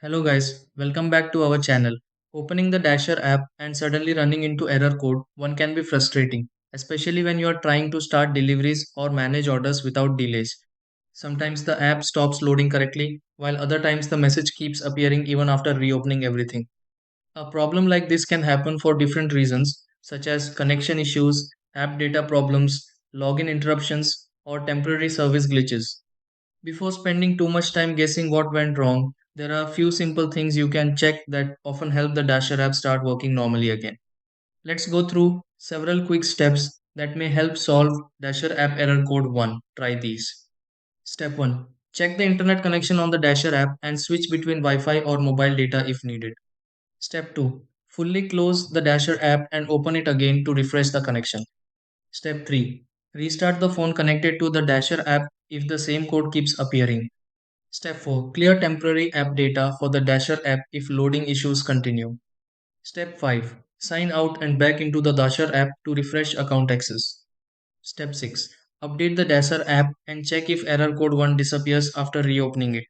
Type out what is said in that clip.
Hello guys, welcome back to our channel. Opening the Dasher app and suddenly running into error code, one can be frustrating, especially when you are trying to start deliveries or manage orders without delays. Sometimes the app stops loading correctly, while other times the message keeps appearing even after reopening everything. A problem like this can happen for different reasons, such as connection issues, app data problems, login interruptions, or temporary service glitches. Before spending too much time guessing what went wrong, there are a few simple things you can check that often help the Dasher app start working normally again. Let's go through several quick steps that may help solve Dasher app error code 1. Try these. Step 1. Check the internet connection on the Dasher app and switch between Wi Fi or mobile data if needed. Step 2. Fully close the Dasher app and open it again to refresh the connection. Step 3. Restart the phone connected to the Dasher app if the same code keeps appearing. Step 4. Clear temporary app data for the Dasher app if loading issues continue. Step 5. Sign out and back into the Dasher app to refresh account access. Step 6. Update the Dasher app and check if error code 1 disappears after reopening it.